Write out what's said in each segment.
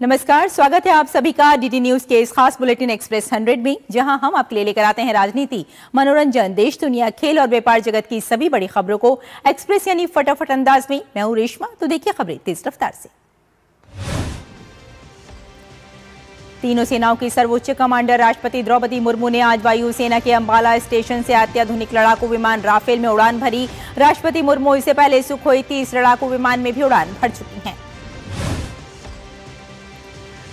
नमस्कार, स्वागत है आप सभी का डीडी न्यूज के इस खास बुलेटिन एक्सप्रेस 100 में, जहां हम आपके लिए लेकर आते हैं राजनीति, मनोरंजन, देश दुनिया, खेल और व्यापार जगत की सभी बड़ी खबरों को एक्सप्रेस यानी फटाफट अंदाज में। मैं हूं रेशमा, तो देखिए खबरें तेज रफ्तार से। तीनों सेनाओं की सर्वोच्च कमांडर राष्ट्रपति द्रौपदी मुर्मू ने आज वायुसेना के अंबाला स्टेशन से अत्याधुनिक लड़ाकू विमान राफेल में उड़ान भरी। राष्ट्रपति मुर्मू इससे पहले सुखोई 30 लड़ाकू विमान में भी उड़ान भर चुकी हैं।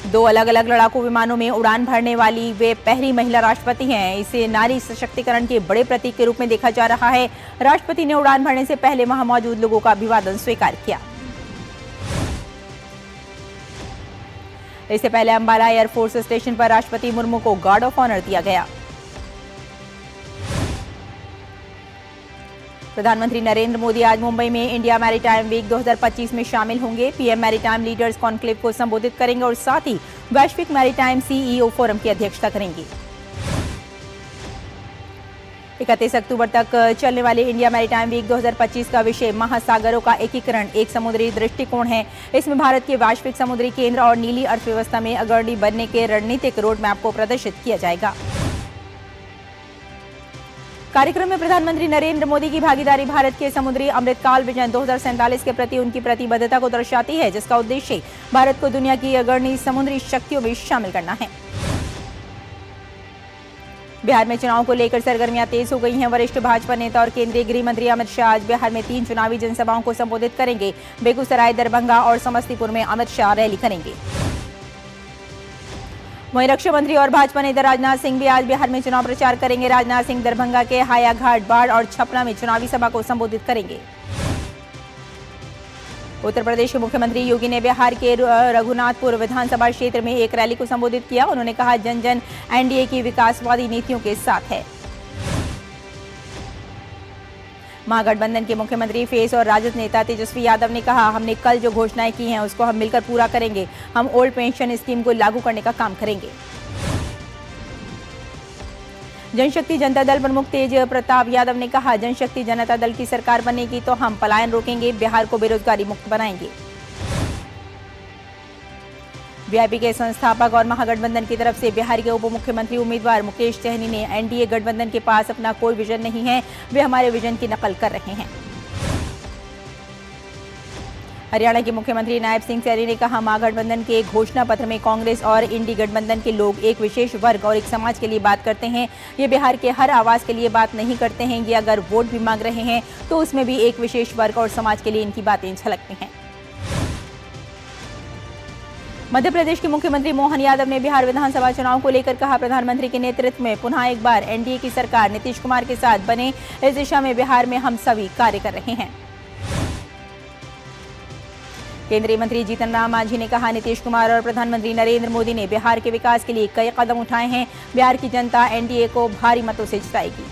दो अलग अलग लड़ाकू विमानों में उड़ान भरने वाली वे पहली महिला राष्ट्रपति हैं। इसे नारी सशक्तिकरण के बड़े प्रतीक के रूप में देखा जा रहा है। राष्ट्रपति ने उड़ान भरने से पहले वहां मौजूद लोगों का अभिवादन स्वीकार किया। इससे पहले अंबाला एयरफोर्स स्टेशन पर राष्ट्रपति मुर्मू को गार्ड ऑफ ऑनर दिया गया। प्रधानमंत्री नरेंद्र मोदी आज मुंबई में इंडिया मैरीटाइम वीक 2025 में शामिल होंगे। पीएम मैरीटाइम लीडर्स कॉन्क्लेव को संबोधित करेंगे और साथ ही वैश्विक मैरीटाइम सीईओ फोरम की अध्यक्षता करेंगे। 31 अक्टूबर तक चलने वाले इंडिया मैरीटाइम वीक 2025 का विषय महासागरों का एकीकरण, एक समुद्री दृष्टिकोण है। इसमें भारत के वैश्विक समुद्री केंद्र और नीली अर्थव्यवस्था में अग्रणी बनने के रणनीतिक रोड मैप को प्रदर्शित किया जाएगा। कार्यक्रम में प्रधानमंत्री नरेंद्र मोदी की भागीदारी भारत के समुद्री अमृतकाल विजन 2047 के प्रति उनकी प्रतिबद्धता को दर्शाती है, जिसका उद्देश्य भारत को दुनिया की अग्रणी समुद्री शक्तियों में शामिल करना है। बिहार में चुनाव को लेकर सरगर्मियां तेज हो गई हैं। वरिष्ठ भाजपा नेता और केंद्रीय गृह मंत्री अमित शाह आज बिहार में 3 चुनावी जनसभाओं को संबोधित करेंगे। बेगूसराय, दरभंगा और समस्तीपुर में अमित शाह रैली करेंगे। वहीं रक्षा मंत्री और भाजपा नेता राजनाथ सिंह भी आज बिहार में चुनाव प्रचार करेंगे। राजनाथ सिंह दरभंगा के हायाघाट, बाढ़ और छपरा में चुनावी सभा को संबोधित करेंगे। उत्तर प्रदेश के मुख्यमंत्री योगी ने बिहार के रघुनाथपुर विधानसभा क्षेत्र में एक रैली को संबोधित किया। उन्होंने कहा, जन जन एनडीए की विकासवादी नीतियों के साथ है। महागठबंधन के मुख्यमंत्री फेस और राजद नेता तेजस्वी यादव ने कहा, हमने कल जो घोषणाएं की हैं उसको हम मिलकर पूरा करेंगे। हम ओल्ड पेंशन स्कीम को लागू करने का काम करेंगे। जनशक्ति जनता दल प्रमुख तेज प्रताप यादव ने कहा, जनशक्ति जनता दल की सरकार बनेगी तो हम पलायन रोकेंगे, बिहार को बेरोजगारी मुक्त बनाएंगे। वीआईपी के संस्थापक और महागठबंधन की तरफ से बिहार के उप मुख्यमंत्री उम्मीदवार मुकेश सहनी ने एनडीए गठबंधन के पास अपना कोई विजन नहीं है, वे हमारे विजन की नकल कर रहे हैं। हरियाणा के मुख्यमंत्री नायब सिंह सैनी ने कहा, महागठबंधन के घोषणा पत्र में कांग्रेस और इंडी गठबंधन के लोग एक विशेष वर्ग और एक समाज के लिए बात करते हैं। ये बिहार के हर आवाज के लिए बात नहीं करते हैं। ये अगर वोट भी मांग रहे हैं तो उसमें भी एक विशेष वर्ग और समाज के लिए इनकी बातें झलकती हैं। मध्य प्रदेश के मुख्यमंत्री मोहन यादव ने बिहार विधानसभा चुनाव को लेकर कहा, प्रधानमंत्री के नेतृत्व में पुनः एक बार एनडीए की सरकार नीतीश कुमार के साथ बने, इस दिशा में बिहार में हम सभी कार्य कर रहे हैं। केंद्रीय मंत्री जीतन राम मांझी ने कहा, नीतीश कुमार और प्रधानमंत्री नरेंद्र मोदी ने बिहार के विकास के लिए कई कदम उठाए हैं। बिहार की जनता एनडीए को भारी मतों से जिताएगी।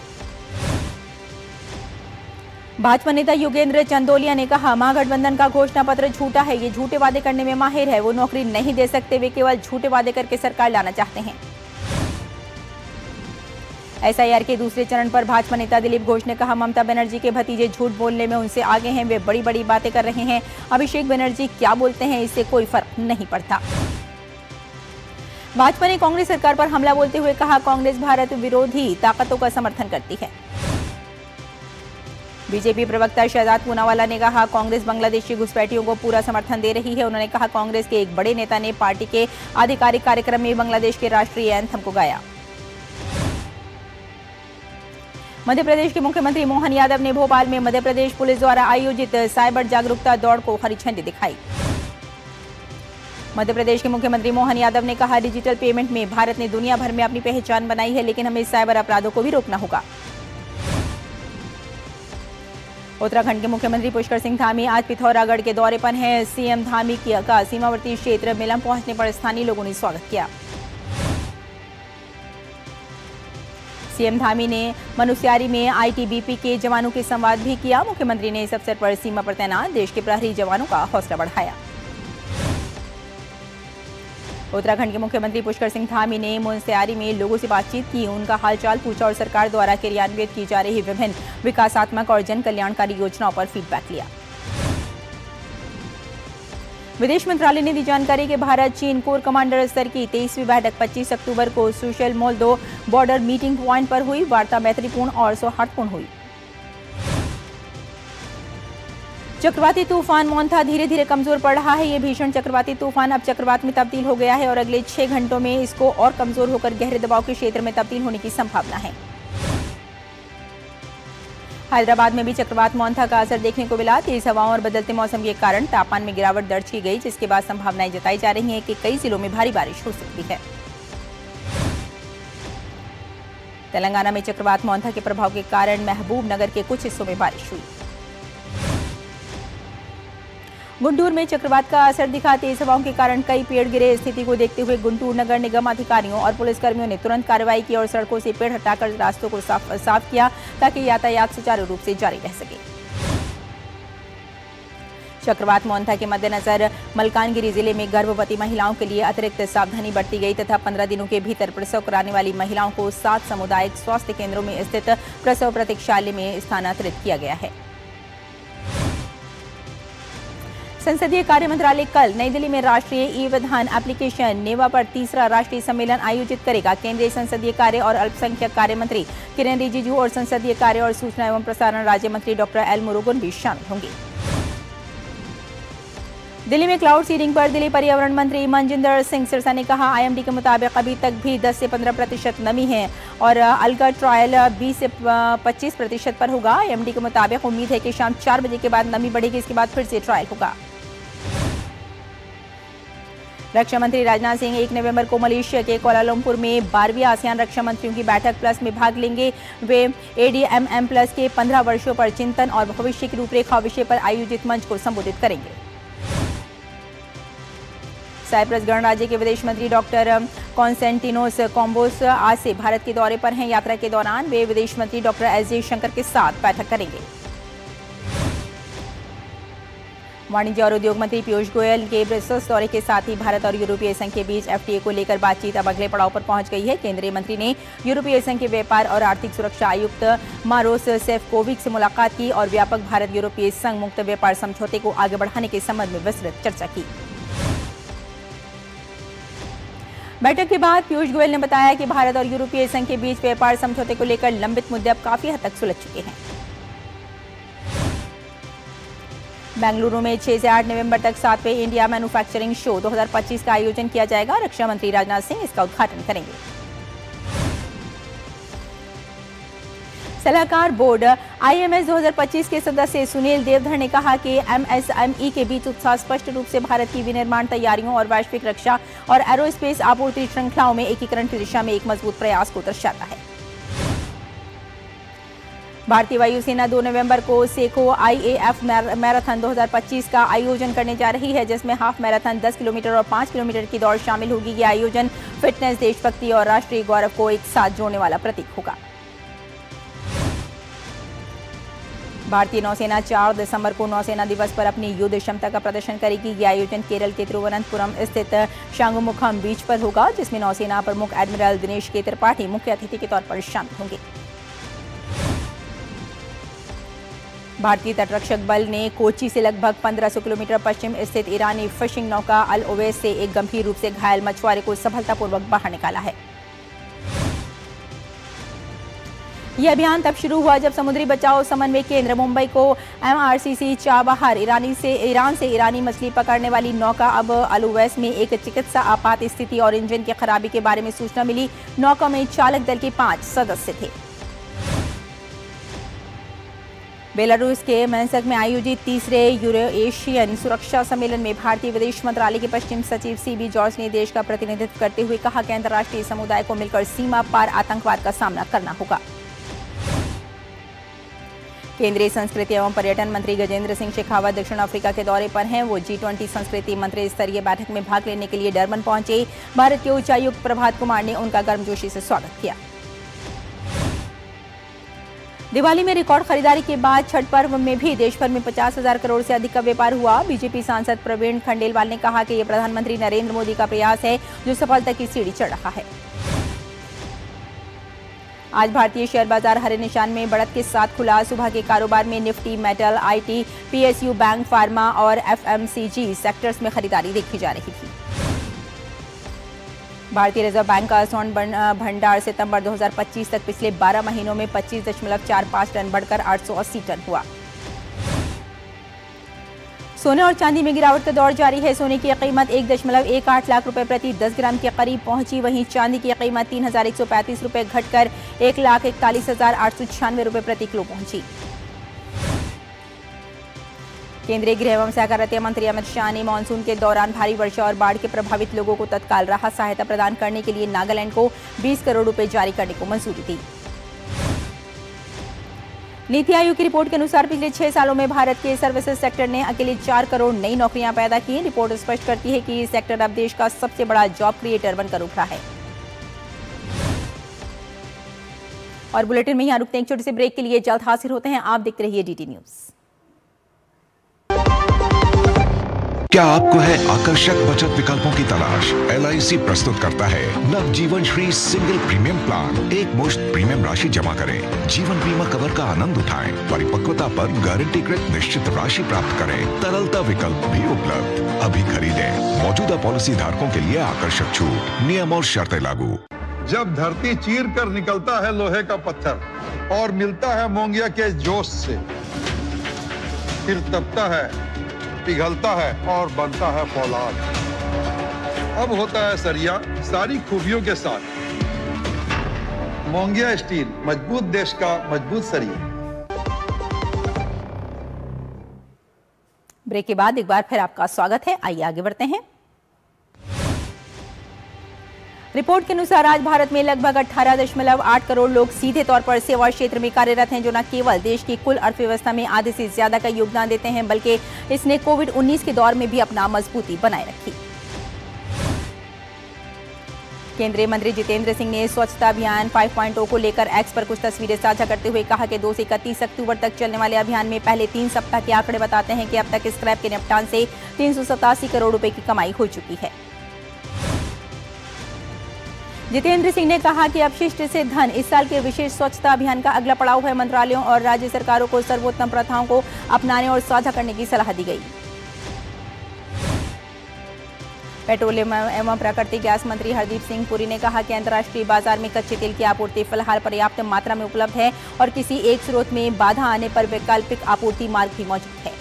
भाजपा नेता योगेंद्र चंदोलिया ने कहा, महागठबंधन का घोषणा पत्र झूठा है। ये झूठे वादे करने में माहिर है। वो नौकरी नहीं दे सकते, वे केवल झूठे वादे करके सरकार लाना चाहते हैं। एसआईआर के दूसरे चरण पर भाजपा नेता दिलीप घोष ने कहा, ममता बनर्जी के भतीजे झूठ बोलने में उनसे आगे हैं। वे बड़ी बड़ी बातें कर रहे हैं। अभिषेक बनर्जी क्या बोलते हैं इससे कोई फर्क नहीं पड़ता। भाजपा ने कांग्रेस सरकार पर हमला बोलते हुए कहा, कांग्रेस भारत विरोधी ताकतों का समर्थन करती है। बीजेपी प्रवक्ता शहजाद पूनावाला ने कहा, कांग्रेस बांग्लादेशी घुसपैठियों को पूरा समर्थन दे रही है। उन्होंने कहा, कांग्रेस के एक बड़े नेता ने पार्टी के आधिकारिक कार्यक्रम में बांग्लादेश के राष्ट्रीय एंथम को गाया। मध्य प्रदेश के मुख्यमंत्री मोहन यादव ने भोपाल में मध्य प्रदेश पुलिस द्वारा आयोजित साइबर जागरूकता दौड़ को हरी झंडी दिखाई। मध्य प्रदेश के मुख्यमंत्री मोहन यादव ने कहा, डिजिटल पेमेंट में भारत ने दुनिया भर में अपनी पहचान बनाई है, लेकिन हमें साइबर अपराधों को भी रोकना होगा। उत्तराखंड के मुख्यमंत्री पुष्कर सिंह धामी आज पिथौरागढ़ के दौरे पर हैं। सीएम धामी का सीमावर्ती क्षेत्र मिलम पहुंचने पर स्थानीय लोगों ने स्वागत किया। सीएम धामी ने मनुस्यारी में आईटीबीपी के जवानों के संवाद भी किया। मुख्यमंत्री ने इस अवसर पर सीमा पर तैनात देश के प्रहरी जवानों का हौसला बढ़ाया। उत्तराखंड के मुख्यमंत्री पुष्कर सिंह धामी ने मुनस्यारी में लोगों से बातचीत की, उनका हालचाल पूछा और सरकार द्वारा क्रियान्वित की जा रही विभिन्न विकासात्मक और जन कल्याणकारी योजनाओं पर फीडबैक लिया। विदेश मंत्रालय ने दी जानकारी कि भारत चीन कोर कमांडर स्तर की 23वीं बैठक 25 अक्टूबर को सुशेल मोल्दो बॉर्डर मीटिंग प्वाइंट पर हुई। वार्ता मैत्रीपूर्ण और सौहार्दपूर्ण हुई। चक्रवाती तूफान मोंथा धीरे धीरे कमजोर पड़ रहा है। ये भीषण चक्रवाती तूफान अब चक्रवात में तब्दील हो गया है और अगले 6 घंटों में इसको और कमजोर होकर गहरे दबाव के क्षेत्र में तब्दील होने की संभावना है। हैदराबाद में भी चक्रवात मोंथा का असर देखने को मिला। तेज हवाओं और बदलते मौसम के कारण तापमान में गिरावट दर्ज की गई, जिसके बाद संभावनाएं जताई जा रही हैं कि कई जिलों में भारी बारिश हो सकती है। तेलंगाना में चक्रवात मोंथा के प्रभाव के कारण महबूब नगर के कुछ हिस्सों में बारिश हुई। गुंटूर में चक्रवात का असर दिखा। तेज हवाओं के कारण कई पेड़ गिरे। स्थिति को देखते हुए गुंटूर नगर निगम अधिकारियों और पुलिसकर्मियों ने तुरंत कार्रवाई की और सड़कों से पेड़ हटाकर रास्तों को साफ किया ताकि यातायात सुचारू रूप से जारी रह सके। चक्रवात मोंथा के मद्देनजर मलकानगिरी जिले में गर्भवती महिलाओं के लिए अतिरिक्त सावधानी बरती गई तथा 15 दिनों के भीतर प्रसव कराने वाली महिलाओं को 7 सामुदायिक स्वास्थ्य केंद्रों में स्थित प्रसव प्रतीक्षालय में स्थानांतरित किया गया है। संसदीय कार्य मंत्रालय कल नई दिल्ली में राष्ट्रीय ई विधान एप्लीकेशन नेवा पर तीसरा राष्ट्रीय सम्मेलन आयोजित करेगा। केंद्रीय संसदीय कार्य और अल्पसंख्यक कार्य मंत्री किरेन रिजिजू और संसदीय कार्य और सूचना एवं प्रसारण राज्य मंत्री डॉक्टर एल मुरुगन भी शामिल होंगे। दिल्ली में क्लाउड सीडिंग पर दिल्ली पर्यावरण मंत्री मनजिंदर सिंह सिरसा ने कहा, आईएमडी के मुताबिक अभी तक भी 10 से 15% नमी है और अलगा ट्रायल 20 से 25% पर होगा। आईएमडी के मुताबिक उम्मीद है कि शाम 4 बजे के बाद नमी बढ़ेगी, इसके बाद फिर से ट्रायल होगा। रक्षा मंत्री राजनाथ सिंह 1 नवंबर को मलेशिया के कोलालमपुर में 12वीं आसियान रक्षा मंत्रियों की बैठक प्लस में भाग लेंगे। वे एडीएमएम प्लस के 15 वर्षों पर चिंतन और भविष्य की रूपरेखा विषय पर आयोजित मंच को संबोधित करेंगे। साइप्रस गणराज्य के विदेश मंत्री डॉक्टर कॉन्स्टेंटिनोस कोम्बोस आज से भारत के दौरे पर हैं। यात्रा के दौरान वे विदेश मंत्री डॉक्टर एस जयशंकर के साथ बैठक करेंगे। वाणिज्य और उद्योग मंत्री पीयूष गोयल के ब्रसेल्स दौरे के साथ ही भारत और यूरोपीय संघ के बीच एफटीए को लेकर बातचीत अब अगले पड़ाव पर पहुंच गई है। केंद्रीय मंत्री ने यूरोपीय संघ के व्यापार और आर्थिक सुरक्षा आयुक्त मारोस सेफकोविक से मुलाकात की और व्यापक भारत यूरोपीय संघ मुक्त व्यापार समझौते को आगे बढ़ाने के संबंध में विस्तृत चर्चा की। बैठक के बाद पीयूष गोयल ने बताया कि भारत और यूरोपीय संघ के बीच व्यापार समझौते को लेकर लंबित मुद्दे अब काफी हद तक सुलझ चुके हैं। बेंगलुरु में 6 से 8 नवंबर तक 7वें इंडिया मैन्युफैक्चरिंग शो 2025 का आयोजन किया जाएगा। रक्षा मंत्री राजनाथ सिंह इसका उद्घाटन करेंगे। सलाहकार बोर्ड आईएमएस 2025 के सदस्य सुनील देवधर ने कहा कि एमएसएमई के बीच उत्साह स्पष्ट रूप से भारत की विनिर्माण तैयारियों और वैश्विक रक्षा और एरोस्पेस आपूर्ति श्रृंखलाओं में एकीकरण की दिशा में एक मजबूत प्रयास को दर्शाता है। भारतीय वायुसेना 2 नवंबर को सेको आईएएफ मैराथन 2025 का आयोजन करने जा रही है, जिसमें हाफ मैराथन 10 किलोमीटर और 5 किलोमीटर की दौड़ शामिल होगी। यह आयोजन फिटनेस, देशभक्ति और राष्ट्रीय गौरव को एक साथ जोड़ने वाला प्रतीक होगा। भारतीय नौसेना 4 दिसंबर को नौसेना दिवस पर अपनी युद्ध क्षमता का प्रदर्शन करेगी। यह आयोजन केरल के तिरुवनंतपुरम स्थित शांगुमुखम बीच पर होगा, जिसमें नौसेना प्रमुख एडमिरल दिनेश के त्रिपाठी मुख्य अतिथि के तौर पर शामिल होंगे। भारतीय तटरक्षक बल ने कोच्चि से लगभग 1500 किलोमीटर पश्चिम स्थित ईरानी फिशिंग नौका अल ओवैस से एक गंभीर रूप से घायल मछुआरे को सफलतापूर्वक बाहर निकाला है। यह अभियान तब शुरू हुआ जब समुद्री बचाव समन्वय केंद्र मुंबई को एमआरसीसी चाबहार ईरान से ईरानी मछली पकड़ने वाली नौका अब अल ओवैस में एक चिकित्सा आपात स्थिति और इंजन की खराबी के बारे में सूचना मिली। नौका में चालक दल के 5 सदस्य थे। बेलारूस के मिन्स्क में आयोजित तीसरे यूरो एशियन सुरक्षा सम्मेलन में भारतीय विदेश मंत्रालय के पश्चिम सचिव सीबी जॉर्ज ने देश का प्रतिनिधित्व करते हुए कहा कि अंतर्राष्ट्रीय समुदाय को मिलकर सीमा पार आतंकवाद का सामना करना होगा। केंद्रीय संस्कृति एवं पर्यटन मंत्री गजेंद्र सिंह शेखावत दक्षिण अफ्रीका के दौरे पर हैं। वो G20 संस्कृति मंत्री स्तरीय बैठक में भाग लेने के लिए डरबन पहुंचे। भारत के उच्चायुक्त प्रभात कुमार ने उनका गर्मजोशी से स्वागत किया। दिवाली में रिकॉर्ड खरीदारी के बाद छठ पर्व में भी देश भर में 50,000 करोड़ से अधिक का व्यापार हुआ। बीजेपी सांसद प्रवीण खंडेलवाल ने कहा कि यह प्रधानमंत्री नरेंद्र मोदी का प्रयास है जो सफलता की सीढ़ी चढ़ रहा है। आज भारतीय शेयर बाजार हरे निशान में बढ़त के साथ खुला। सुबह के कारोबार में Nifty, metal, IT, PSU, bank, pharma और एफएमसीजी सेक्टर्स में खरीदारी देखी जा रही थी। भारतीय रिजर्व बैंक का स्वर्ण भंडार सितंबर 2025 तक पिछले 12 महीनों में 25.45 टन बढ़कर 880 टन हुआ। सोने और चांदी में गिरावट का दौर जारी है। सोने की कीमत 1.18 लाख रुपए प्रति 10 ग्राम के करीब पहुंची। वहीं चांदी की कीमत 3,135 रुपए घटकर 1,41,896 रुपए प्रति किलो पहुंची। केंद्रीय गृह एवं सहकारिता मंत्री अमित शाह ने मानसून के दौरान भारी वर्षा और बाढ़ के प्रभावित लोगों को तत्काल राहत सहायता प्रदान करने के लिए नागालैंड को 20 करोड़ रुपए जारी करने को मंजूरी दी। नीति आयोग की रिपोर्ट के अनुसार पिछले 6 सालों में भारत के सर्विसेज सेक्टर ने अकेले 4 करोड़ नई नौकरियां पैदा की। रिपोर्ट स्पष्ट करती है कि सेक्टर अब देश का सबसे बड़ा जॉब क्रिएटर बनकर उभरा है। और बुलेटिन में यहां रुकते हैं एक छोटे से ब्रेक के लिए। जल्द हाजिर होते हैं। आप देखते रहिए डीटी न्यूज। क्या आपको है आकर्षक बचत विकल्पों की तलाश? LIC प्रस्तुत करता है नवजीवन श्री सिंगल प्रीमियम प्लान। एक मुश्त प्रीमियम राशि जमा करें, जीवन बीमा कवर का आनंद उठाएं, परिपक्वता पर गारंटीकृत निश्चित राशि प्राप्त करें। तरलता विकल्प भी उपलब्ध। अभी खरीदें। मौजूदा पॉलिसी धारकों के लिए आकर्षक छूट, नियम और शर्तें लागू। जब धरती चीर कर निकलता है लोहे का पत्थर और मिलता है मोंगिया के जोश से, फिर तपता है, पिघलता है और बनता है फौलाद। अब होता है सरिया सारी खूबियों के साथ। मोंगिया स्टील, मजबूत देश का मजबूत सरिया। ब्रेक के बाद एक बार फिर आपका स्वागत है। आइए आगे बढ़ते हैं। रिपोर्ट के अनुसार आज भारत में लगभग 18.8 करोड़ लोग सीधे तौर पर सेवा क्षेत्र में कार्यरत हैं, जो न केवल देश की कुल अर्थव्यवस्था में आधे से ज्यादा का योगदान देते हैं, बल्कि इसने कोविड-19 के दौर में भी अपना मजबूती बनाए रखी। केंद्रीय मंत्री जितेंद्र सिंह ने स्वच्छता अभियान 5.0 को लेकर एक्स पर कुछ तस्वीरें साझा करते हुए कहा कि 2 से 31 अक्टूबर तक चलने वाले अभियान में पहले 3 सप्ताह के आंकड़े बताते हैं कि अब तक स्क्रैप के निपटान से 387 करोड़ रुपए की कमाई हो चुकी है। जितेंद्र सिंह ने कहा कि अपशिष्ट से धन इस साल के विशेष स्वच्छता अभियान का अगला पड़ाव है। मंत्रालयों और राज्य सरकारों को सर्वोत्तम प्रथाओं को अपनाने और साझा करने की सलाह दी गई। पेट्रोलियम एवं प्राकृतिक गैस मंत्री हरदीप सिंह पुरी ने कहा कि अंतर्राष्ट्रीय बाजार में कच्चे तेल की आपूर्ति फिलहाल पर्याप्त मात्रा में उपलब्ध है और किसी एक स्रोत में बाधा आने पर वैकल्पिक आपूर्ति मार्ग भी मौजूद है।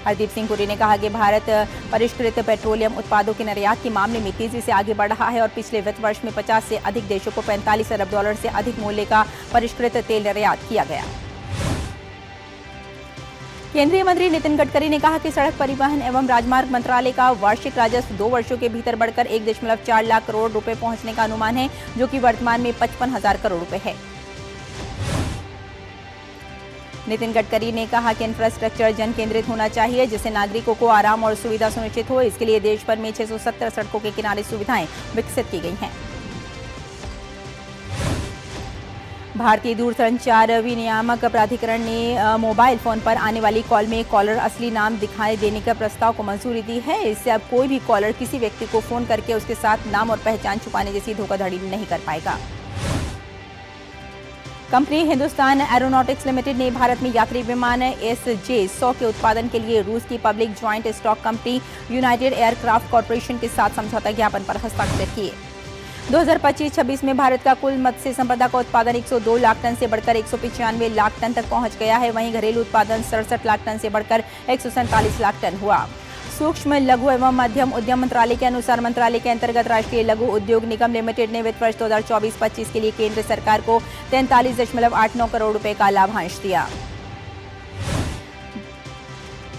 हरदीप सिंह पुरी ने कहा कि भारत परिष्कृत पेट्रोलियम उत्पादों के निर्यात के मामले में तेजी से आगे बढ़ रहा है और पिछले वित्त वर्ष में 50 से अधिक देशों को 45 अरब डॉलर से अधिक मूल्य का परिष्कृत तेल निर्यात किया गया। केंद्रीय मंत्री नितिन गडकरी ने कहा कि सड़क परिवहन एवं राजमार्ग मंत्रालय का वार्षिक राजस्व 2 वर्षों के भीतर बढ़कर 1.4 लाख करोड़ रुपए पहुंचने का अनुमान है, जो कि वर्तमान में 55,000 करोड़ रुपए है। नितिन गडकरी ने कहा कि इंफ्रास्ट्रक्चर जन केंद्रित होना चाहिए, जिससे नागरिकों को आराम और सुविधा सुनिश्चित हो। इसके लिए देश भर में 670 सड़कों के किनारे सुविधाएं विकसित की गई हैं। भारतीय दूरसंचार विनियामक प्राधिकरण ने मोबाइल फोन पर आने वाली कॉल में कॉलर असली नाम दिखाई देने का प्रस्ताव को मंजूरी दी है। इससे अब कोई भी कॉलर किसी व्यक्ति को फोन करके उसके साथ नाम और पहचान छुपाने जैसी धोखाधड़ी नहीं कर पाएगा। कंपनी हिंदुस्तान एरोनॉटिक्स लिमिटेड ने भारत में यात्री विमान SJ-100 के उत्पादन के लिए रूस की public joint stock company United aircraft corporation के साथ समझौता ज्ञापन पर हस्ताक्षर किए। 2025-26 में भारत का कुल मत्स्य संपदा का उत्पादन 102 लाख टन से बढ़कर 195 लाख टन तक पहुंच गया है। वहीं घरेलू उत्पादन 67 लाख टन से बढ़कर 147 लाख टन हुआ। सूक्ष्म लघु एवं मध्यम उद्यम मंत्रालय के अनुसार मंत्रालय के अंतर्गत राष्ट्रीय लघु उद्योग निगम लिमिटेड ने वित्त वर्ष 2024-25 के लिए केंद्र सरकार को 43.89 करोड़ रुपए का लाभांश दिया।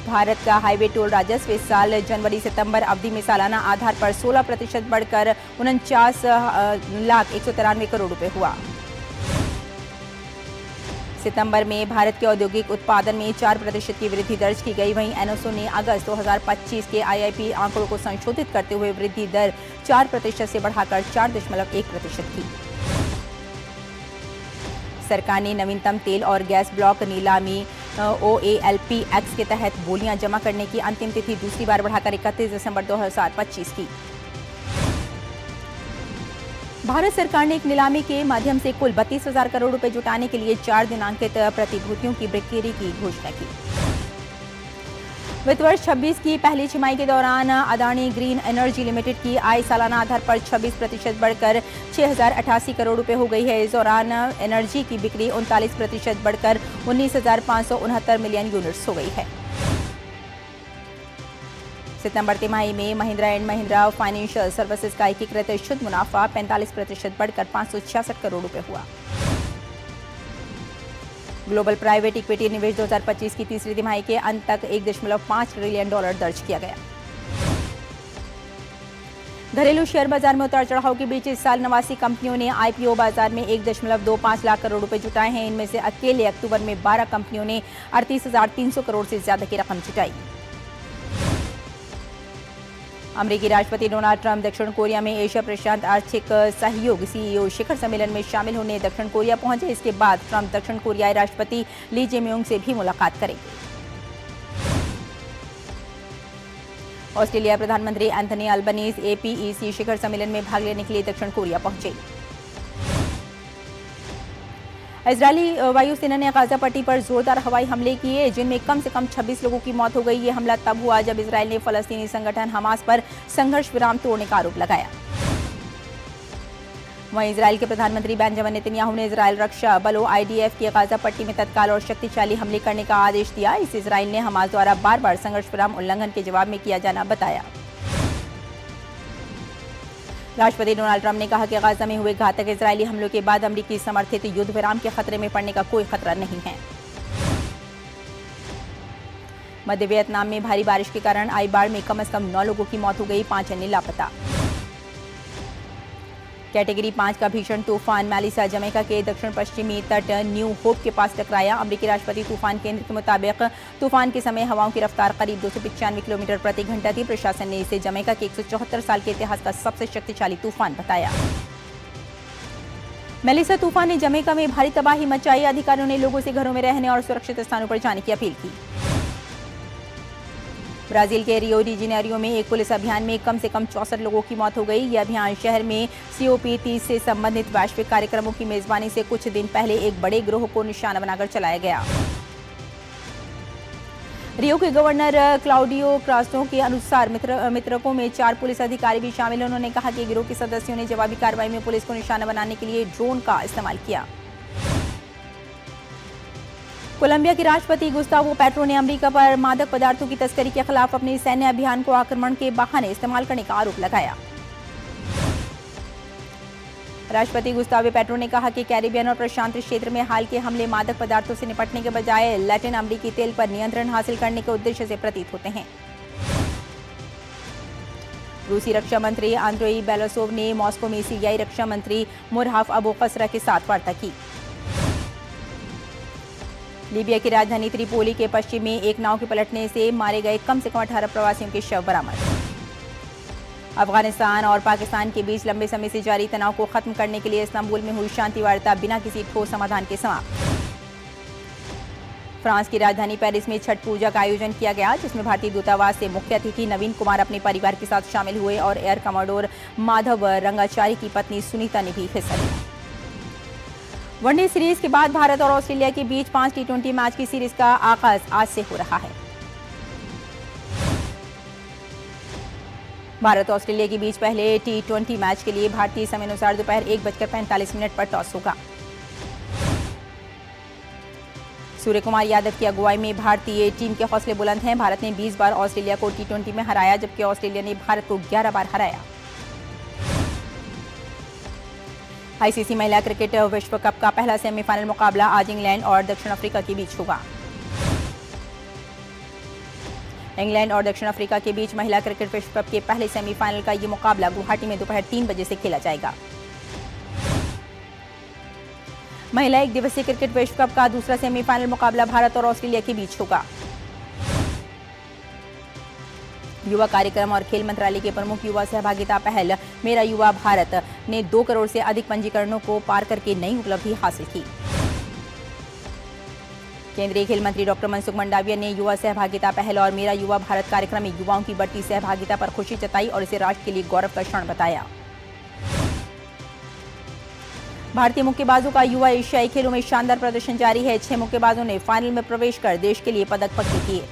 भारत का हाईवे टोल राजस्व इस साल जनवरी-सितंबर अवधि में सालाना आधार पर 16% बढ़कर 49,193 करोड़ रुपए हुआ। सितंबर में भारत के औद्योगिक उत्पादन में 4% की वृद्धि दर्ज की गई। वहीं एनओसो ने अगस्त 2025 के IIP आंकड़ों को संशोधित करते हुए वृद्धि दर 4% से बढ़ाकर 4.1% की। सरकार ने नवीनतम तेल और गैस ब्लॉक नीलामी OALP एक्ट के तहत बोलियां जमा करने की अंतिम तिथि दूसरी बार बढ़ाकर 31 दिसंबर 2025 की। भारत सरकार ने एक नीलामी के माध्यम से कुल 32,000 करोड़ रुपए जुटाने के लिए 4 दिनांकित प्रतिभूतियों की बिक्री की घोषणा की। वित्त वर्ष 26 की पहली छमाही के दौरान अदानी ग्रीन एनर्जी लिमिटेड की आय सालाना आधार पर 26% बढ़कर 6,088 करोड़ रुपए हो गई है। इस दौरान एनर्जी की बिक्री 39% बढ़कर 19,569 मिलियन यूनिट्स हो गई है। सितंबर तिमाही में Mahindra and Mahindra financial services का एकीकृत शुद्ध मुनाफा 45% बढ़कर 566 करोड़ रुपए हुआ। ग्लोबल प्राइवेट इक्विटी निवेश 2025 की तीसरी तिमाही के अंत तक $1.5 ट्रिलियन दर्ज किया गया। घरेलू शेयर बाजार में उतार चढ़ाव के बीच इस साल 89 कंपनियों ने आईपीओ बाजार में 1.25 लाख करोड़ रुपए जुटाए हैं। इनमें से अकेले अक्टूबर में 12 कंपनियों ने 38,300 करोड़ से ज्यादा की रकम जुटाई। अमेरिकी राष्ट्रपति डोनाल्ड ट्रंप दक्षिण कोरिया में एशिया प्रशांत आर्थिक सहयोग सीईओ शिखर सम्मेलन में शामिल होने दक्षिण कोरिया पहुंचे। इसके बाद ट्रंप दक्षिण कोरियाई राष्ट्रपति ली जे-म्यूंग से भी मुलाकात करेंगे। ऑस्ट्रेलिया प्रधानमंत्री एंथनी अल्बनीज एपीईसी शिखर सम्मेलन में भाग लेने के लिए दक्षिण कोरिया पहुंचे। इजरायली वायुसेना ने गाजा पट्टी पर जोरदार हवाई हमले किए, जिनमें कम से कम 26 लोगों की मौत हो गई। ये हमला तब हुआ जब इजरायल ने फलस्तीनी संगठन हमास पर संघर्ष विराम तोड़ने का आरोप लगाया। वहीं इजरायल के प्रधानमंत्री बेंजामिन नेतन्याहू ने इजरायल रक्षा बलों आईडीएफ की गाजा पट्टी में तत्काल और शक्तिशाली हमले करने का आदेश दिया। इसे इजरायल ने हमास द्वारा बार बार संघर्ष विराम उल्लंघन के जवाब में किया जाना बताया। राष्ट्रपति डोनाल्ड ट्रंप ने कहा कि गाजा में हुए घातक इजरायली हमलों के बाद अमेरिकी समर्थित युद्ध विराम के खतरे में पड़ने का कोई खतरा नहीं है। मध्य वियतनाम में भारी बारिश के कारण आई बाढ़ में कम से कम 9 लोगों की मौत हो गई, 5 अन्य लापता। कैटेगरी 5 का भीषण तूफान मेलिसा जमैका के दक्षिण पश्चिमी तट न्यू होप के पास टकराया। अमेरिकी राष्ट्रपति तूफान केंद्र के मुताबिक तूफान के समय हवाओं की रफ्तार करीब 295 किलोमीटर प्रति घंटा थी। प्रशासन ने इसे जमैका के 174 साल के इतिहास का सबसे शक्तिशाली तूफान बताया। मेलिसा तूफान ने जमैका में भारी तबाही मचाई। अधिकारियों ने लोगों से घरों में रहने और सुरक्षित स्थानों पर जाने की अपील की। ब्राजील के रियो डी जेनेरियो में एक पुलिस अभियान में कम से कम 64 लोगों की मौत हो गई। यह अभियान शहर में COP30 से संबंधित वैश्विक कार्यक्रमों की मेजबानी से कुछ दिन पहले एक बड़े गिरोह को निशाना बनाकर चलाया गया। रियो के गवर्नर क्लाउडियो क्रास्टो के अनुसार मृतकों में 4 पुलिस अधिकारी भी शामिल हैं। उन्होंने कहा कि गिरोह के सदस्यों ने जवाबी कार्रवाई में पुलिस को निशाना बनाने के लिए ड्रोन का इस्तेमाल किया। कोलंबिया के राष्ट्रपति गुस्तावो पेट्रो ने अमेरिका पर मादक पदार्थों की तस्करी के खिलाफ अपने सैन्य अभियान को आक्रमण के बहाने इस्तेमाल करने का आरोप लगाया। राष्ट्रपति गुस्तावो पेट्रो ने कहा कि कैरिबियन और प्रशांत क्षेत्र में हाल के हमले मादक पदार्थों से निपटने के बजाय लैटिन अमेरिकी तेल पर नियंत्रण हासिल करने के उद्देश्य से प्रतीत होते हैं। रूसी रक्षा मंत्री आंद्रेई बेलासोव ने मॉस्को में सीरियाई रक्षा मंत्री मुरहाफ अबू कसरा के साथ वार्ता की। लीबिया की राजधानी त्रिपोली के पश्चिम में एक नाव के पलटने से मारे गए कम से कम 18 प्रवासियों के शव बरामद। अफगानिस्तान और पाकिस्तान के बीच लंबे समय से जारी तनाव को खत्म करने के लिए इस्तांबुल में हुई शांति वार्ता बिना किसी ठोस समाधान के समाप्त। फ्रांस की राजधानी पेरिस में छठ पूजा का आयोजन किया गया, जिसमें भारतीय दूतावास से मुख्य अतिथि नवीन कुमार अपने परिवार के साथ शामिल हुए और एयर कमांडोर माधव रंगाचारी की पत्नी सुनीता ने भी हिस्सा लिया। वनडे सीरीज के बाद भारत और ऑस्ट्रेलिया के बीच 5 T20 मैच की सीरीज का आगाज आज से हो रहा है। भारत ऑस्ट्रेलिया के बीच पहले T20 मैच के लिए भारतीय समय अनुसार दोपहर 1:45 पर टॉस होगा। सूर्य कुमार यादव की अगुवाई में भारतीय टीम के हौसले बुलंद हैं। भारत ने 20 बार ऑस्ट्रेलिया को T20 में हराया, जबकि ऑस्ट्रेलिया ने भारत को 11 बार हराया। आईसीसी महिला क्रिकेट विश्व कप का पहला सेमीफाइनल मुकाबला आज इंग्लैंड और दक्षिण अफ्रीका के बीच होगा। इंग्लैंड और दक्षिण अफ्रीका के बीच महिला क्रिकेट विश्व कप के पहले सेमीफाइनल का ये मुकाबला गुवाहाटी में दोपहर 3 बजे से खेला जाएगा। महिला एक दिवसीय क्रिकेट विश्व कप का दूसरा सेमीफाइनल मुकाबला भारत और ऑस्ट्रेलिया के बीच होगा। युवा कार्यक्रम और खेल मंत्रालय के प्रमुख युवा सहभागिता पहल मेरा युवा भारत ने 2 करोड़ से अधिक पंजीकरणों को पार करके नई उपलब्धि हासिल की। केंद्रीय खेल मंत्री डॉक्टर मनसुख मंडाविया ने युवा सहभागिता पहल और मेरा युवा भारत कार्यक्रम में युवाओं की बढ़ती सहभागिता पर खुशी जताई और इसे राष्ट्र के लिए गौरव का क्षण बताया। भारतीय मुक्केबाजों का युवा एशियाई खेलों में शानदार प्रदर्शन जारी है। 6 मुक्केबाजों ने फाइनल में प्रवेश कर देश के लिए पदक पक्के किए।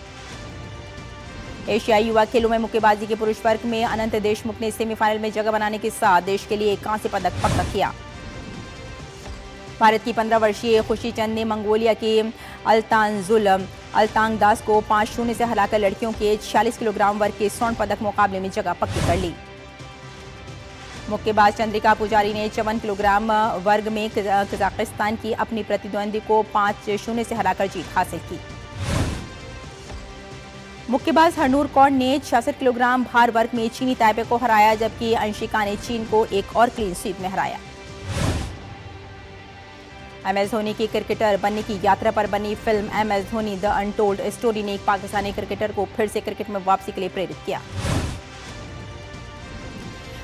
एशियाई युवा खेलों में मुक्केबाजी के पुरुष वर्ग में अनंत देशमुख ने सेमीफाइनल में जगह बनाने के साथ देश के लिए एक कांस्य पदक पक्का किया। भारत की 15 वर्षीय खुशी चंद ने मंगोलिया की अल्तांग दास को 5-0 से हराकर लड़कियों के 46 किलोग्राम वर्ग के स्वर्ण पदक मुकाबले में जगह पक्की कर ली। मुक्केबाज चंद्रिका पुजारी ने 54 किलोग्राम वर्ग में कजाकिस्तान की अपनी प्रतिद्वंदी को 5-0 से हराकर जीत हासिल की। मुक्केबाज हरनूर कौर ने 66 किलोग्राम भार वर्ग में चीनी ताइपे को हराया, जबकि अंशिका ने चीन को एक और क्लीन स्वीप में हराया। MS धोनी की क्रिकेटर बनने की यात्रा पर बनी film MS Dhoni the untold story ने एक पाकिस्तानी क्रिकेटर को फिर से क्रिकेट में वापसी के लिए प्रेरित किया।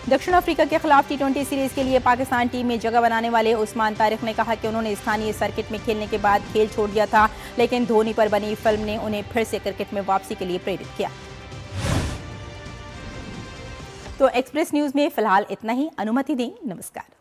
दक्षिण अफ्रीका के खिलाफ T20 सीरीज के लिए पाकिस्तान टीम में जगह बनाने वाले उस्मान तारिक ने कहा कि उन्होंने स्थानीय सर्किट में खेलने के बाद खेल छोड़ दिया था, लेकिन धोनी पर बनी फिल्म ने उन्हें फिर से क्रिकेट में वापसी के लिए प्रेरित किया। तो एक्सप्रेस न्यूज में फिलहाल इतना ही। अनुमति दें। नमस्कार।